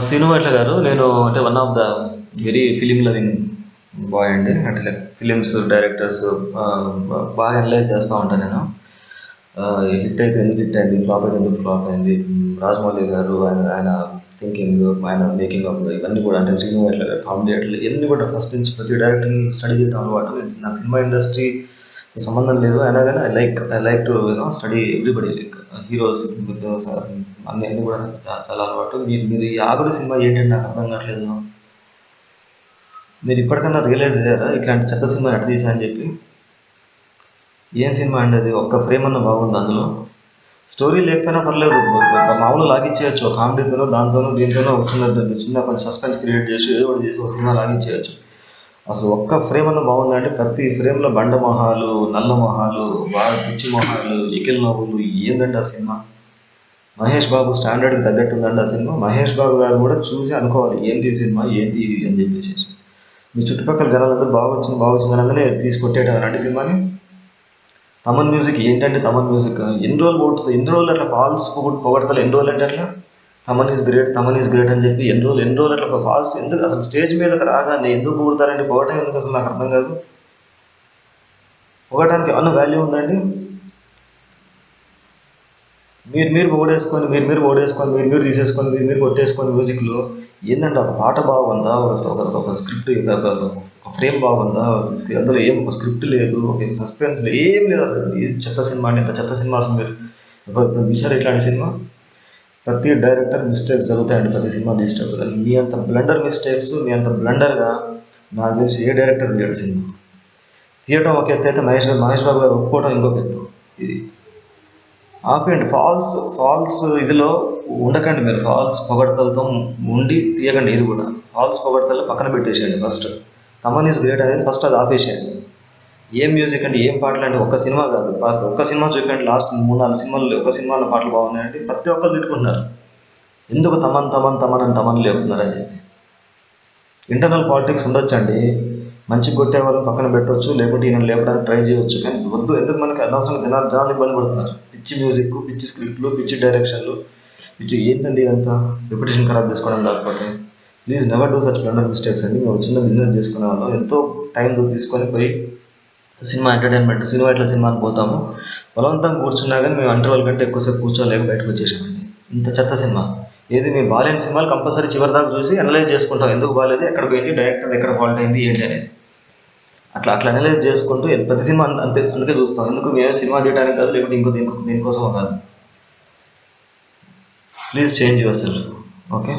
శ్రీను వైట్ల గారు, నేను అంటే one of the very film loving boy అండి. అంటే లైక్ ఫిలిమ్స్ డైరెక్టర్స్ బాగా అనలైజ్ చేస్తూ ఉంటాను నేను. హిట్ అయితే ఎందుకు హిట్ అయింది, ఫ్లాప్ అయితే ఎందుకు ఫ్లాప్ అయింది, రాజమౌళి గారు ఆయన ఆయన థింకింగ్, ఆయన మేకింగ్ ఆఫ్ ఇవన్నీ కూడా, అంటే శ్రీను వైట్ల గారు కామెడీ అట్లా ఇవన్నీ కూడా ఫస్ట్ నుంచి ప్రతి డైరెక్టింగ్ స్టడీ చేయడం అలవాటు. నాకు సినిమా ఇండస్ట్రీ సంబంధం లేదు, అయినా కానీ I like to study everybody, like heroes, అన్ని అన్ని కూడా నాకు చాలా అలవాటు. మీరు ఈ ఆవిడ సినిమా ఏంటంటే నాకు అర్థం కావట్లేదు. మీరు ఇప్పటికన్నా రియలైజ్ అయ్యారా ఇట్లాంటి చెత్త సినిమా ఎట్ట తీసా అని చెప్పి? ఏం సినిమా అండి అది? ఒక్క ఫ్రేమ్ అన్న బాగుంది అందులో? స్టోరీ లేకపోయినా పర్లేదు, మామూలు లాగిచ్చేయచ్చు, కామెడీతోనో దాంతోనో దీంతోనో వచ్చినట్టు చిన్న కొంచెం సస్పెన్స్ క్రియేట్ చేసి ఏదో ఒకటి చేసి ఒక సినిమా లాగిచ్చేయచ్చు. అసలు ఒక్క ఫ్రేమ్ అన్న బాగుందంటే ప్రతి ఫ్రేమ్లో బండ మొహాలు, నల్ల మొహాలు, బాగా పిచ్చి మొహాలు, ఎకిల్ నవ్వులు, ఏందండి ఆ సినిమా? మహేష్ బాబు స్టాండర్డ్కి తగ్గట్టు ఉందండి ఆ సినిమా. మహేష్ బాబు గారు కూడా చూసి అనుకోవాలి ఏంటి ఈ సినిమా, ఏంటి ఇది అని చెప్పేసి. మీ చుట్టుపక్కల జనాలందరూ బాగా వచ్చింది అనగానే తీసి కొట్టేయటం అంటే సినిమాని. తమన్ మ్యూజిక్ ఏంటంటే తమన్ మ్యూజిక్ ఎన్ని రోజులు పోగొడుతుంది, ఎన్ని రోజులు అట్లా ఫాల్స్ పొగడతారు, ఎన్ని రోజులు అంటే అట్లా తమన్ ఈజ్ గ్రేట్ అని చెప్పి ఎన్ని రోజులు అట్లా ఫాల్స్ ఎందుకు? అసలు స్టేజ్ మీదకి రాగానే ఎందుకు పొగుడతారండి? పొగటం ఎందుకు అసలు నాకు అర్థం కాదు. పొగటానికి ఏమన్నా వాల్యూ ఉందండి? మీరు తీసేసుకొని మీరు కొట్టేసుకొని మ్యూజిక్లో ఏంటంటే ఒక పాట బాగుందా, ఒక స్క్రిప్ట్, ఒక ఫ్రేమ్ బాగుందా, అందులో ఏం ఒక స్క్రిప్ట్ లేదు, ఒక సస్పెన్స్ లేదు, ఏం లేదు అసలు. ఈ చెత్త సినిమా అంటే ఇంత చెత్త సినిమా అసలు మీరు ఇప్పుడు చూసారు ఇట్లాంటి సినిమా? ప్రతి డైరెక్టర్ మిస్టేక్స్ జరుగుతాయండి ప్రతి సినిమా తీసేటప్పుడు. మీ అంత బ్లండర్ మిస్టేక్స్, మీ అంత బ్లండర్గా నాకు తెలిసి ఏ డైరెక్టర్ లేడు. సినిమా తీయటం ఒక ఎత్తు అయితే మహేష్ బాబు గారు ఒప్పుకోవడం ఇంకొక ఎత్తు. ఇది ఆపేయండి. ఫాల్స్ ఫాల్స్ ఇదిలో ఉండకండి. మీరు ఫాల్స్ పొగడతలతో ఉండి తీయకండి. ఇది కూడా ఫాల్స్ పొగడతలు పక్కన పెట్టేసేయండి. ఫస్ట్ తమన్ ఈజ్ గ్రేట్ అనేది ఫస్ట్ అది ఆపేసేయండి. ఏం మ్యూజిక్ అండి, ఏం పాటలు అండి? ఒక్క సినిమా కాదు, ఒక్క సినిమా చూపించండి. లాస్ట్ 3-4 సినిమాలు ఒక సినిమాలో పాటలు బాగున్నాయండి. ప్రతి ఒక్కరు తిట్టుకుంటున్నారు ఎందుకు తమన్ అని తమన్ లేపుతున్నారు అని చెప్పి. ఇంటర్నల్ పాలిటిక్స్ ఉండొచ్చండి, మంచి కొట్టే వాళ్ళని పక్కన పెట్టవచ్చు, లేకుంటే ఈయన లేపడానికి ట్రై చేయవచ్చు. కానీ వద్దు, ఎందుకు మనకి అనవసరంగా జనాలు ఇబ్బంది పడుతున్నారు. పిచ్చి మ్యూజిక్, పిచ్చి స్క్రిప్ట్లు, పిచ్చి డైరెక్షన్లు, పిచ్చి ఏంటండి ఇదంతా? రెప్యుటేషన్ ఖరాబ్ చేసుకోవడం కాకపోతే. Please never do such blunder mistakes అండి. మేము చిన్న బిజినెస్ చేసుకునే వాళ్ళం, ఎంతో టైం తీసుకొని పోయి సినిమా ఎంటర్టైన్మెంట్ సినిమా ఇట్లా సినిమాకి పోతాము. బలవంతంగా కూర్చున్నా కానీ మేము ఇంటర్వల్ కంటే ఎక్కువసేపు కూర్చోలేక బయటకు వచ్చేసామండి. ఇంత చెత్త సినిమా ఏది? మేము బాగాలేని సినిమాలు కంపల్సరీ చివరి దాకా చూసి అనలైజ్ చేసుకుంటాం, ఎందుకు బాగాలేదు, ఎక్కడ పోయింది, డైరెక్టర్ ఎక్కడ ఫాల్ట్ అయింది, ఏంటి అనేది. అట్లా అనలైజ్ చేసుకుంటూ ప్రతి సినిమా అందుకే చూస్తాం. ఎందుకు? మేము సినిమా తీయడానికి కాదు, లేకపోతే దీనికోసం కాదు. Please change your self. Okay.